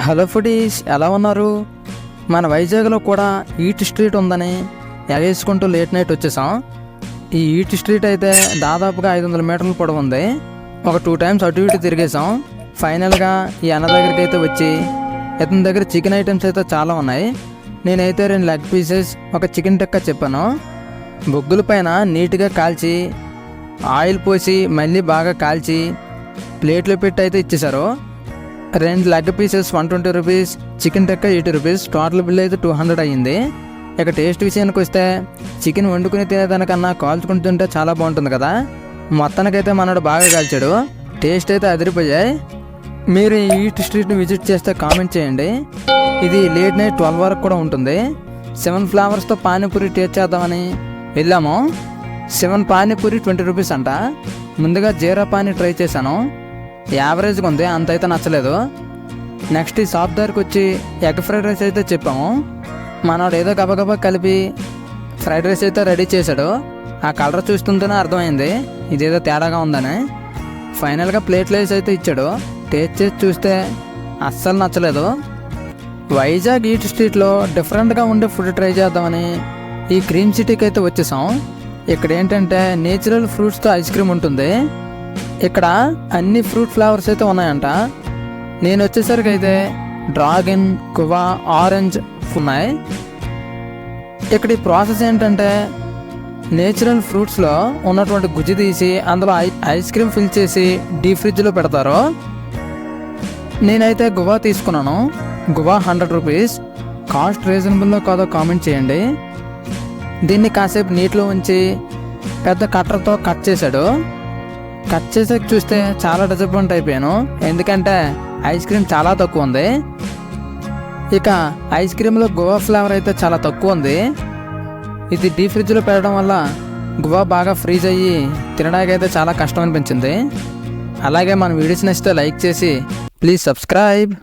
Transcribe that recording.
Hello foodies, ఎలా ఉన్నారు? మన వైజాగ్లో కూడా ఈట్ స్ట్రీట్ ఉందని ఎగేసుకుంటూ లేట్ నైట్ వచ్చేసాం. ఈ ఈట్ స్ట్రీట్ అయితే దాదాపుగా 500 మీటర్ల పొడవు ఉంది. ఒక 2 టైమ్స్ అటు ఇటు తిరిగేసాం. ఫైనల్గా ఈ అన్న దగ్గరికి అయితే వచ్చి, ఇతని దగ్గర చికెన్ ఐటమ్స్ అయితే చాలా ఉన్నాయి. నేనైతే 2 లెగ్ పీసెస్, ఒక చికెన్ టిక్కా చెప్పాను. బొగ్గుల పైన నీట్గా కాల్చి ఆయిల్ పోసి మళ్ళీ బాగా కాల్చి ప్లేట్లో పెట్టి అయితే ఇచ్చేశారు. 2 leg pieces 120 rupees, chicken tikka 80 rupees, total bill అయితే 200 అయ్యింది. ఇక టేస్ట్ విషయానికి వస్తే చికెన్ వండుకుని తినేదానికన్నా కాల్చుకుని తింటే చాలా బాగుంటుంది కదా. మొత్తానికైతే మనోడు బాగా కాల్చాడు. టేస్ట్ అయితే అదిరిపోయాయి. మీరు ఈ ఈట్ స్ట్రీట్ని విజిట్ చేస్తే కామెంట్ చేయండి. ఇది లేట్ నైట్ 12 వరకు కూడా ఉంటుంది. 7 ఫ్లేవర్స్తో పానీపూరి టేస్ట్ చేద్దామని వెళ్ళాము. 7 పానీపూరి 20 రూపీస్ అంట. ముందుగా జీరా పానీ ట్రై చేశాను. యావరేజ్గా ఉంది, అంత అయితే నచ్చలేదు. నెక్స్ట్ ఈ షాప్ దగ్గరికి వచ్చి ఎగ్ ఫ్రైడ్ రైస్ అయితే చెప్పాము. మనోడు ఏదో గబగబా కలిపి ఫ్రైడ్ రైస్ అయితే రెడీ చేశాడు. ఆ కలర్ చూస్తుంటేనే అర్థమైంది ఇదేదో తేడాగా ఉందని. ఫైనల్గా ప్లేట్లో వేసి అయితే ఇచ్చాడు. టేస్ట్ చేసి చూస్తే అస్సలు నచ్చలేదు. వైజాగ్ ఈట్ స్ట్రీట్లో డిఫరెంట్గా ఉండే ఫుడ్ ట్రై చేద్దామని ఈ క్రీమ్ సిటీకి అయితే వచ్చేసాం. ఇక్కడ ఏంటంటే నేచురల్ ఫ్రూట్స్తో ఐస్ క్రీమ్ ఉంటుంది. ఇక్కడ అన్ని ఫ్రూట్ ఫ్లేవర్స్ అయితే ఉన్నాయంట. నేను వచ్చేసరికి అయితే డ్రాగన్, గువా, ఆరెంజ్ ఉన్నాయి. ఇక్కడ ఈ ప్రాసెస్ ఏంటంటే నేచురల్ ఫ్రూట్స్లో ఉన్నటువంటి గుజ్జు తీసి అందులో ఐస్ క్రీమ్ ఫిల్ చేసి డీప్ ఫ్రిడ్జ్లో పెడతారు. నేనైతే గువా తీసుకున్నాను. Guava 100 rupees. కాస్ట్ రీజనబుల్లో కాదో కామెంట్ చేయండి. దీన్ని కాసేపు నీటిలో ఉంచి పెద్ద కట్టర్తో కట్ చేశాడు. కట్ చేసాక చూస్తే చాలా డిసప్పాయింట్ అయిపోయాను, ఎందుకంటే ఐస్ క్రీమ్ చాలా తక్కువ ఉంది. ఇక ఐస్ క్రీమ్లో గువా ఫ్లేవర్ అయితే చాలా తక్కువ ఉంది. ఇది డీప్ ఫ్రిడ్జ్లో పెట్టడం వల్ల గువా బాగా ఫ్రీజ్ అయ్యి తినడానికి అయితే చాలా కష్టం అనిపించింది. అలాగే మన వీడియోస్ నచ్చితే లైక్ చేసి ప్లీజ్ సబ్స్క్రైబ్.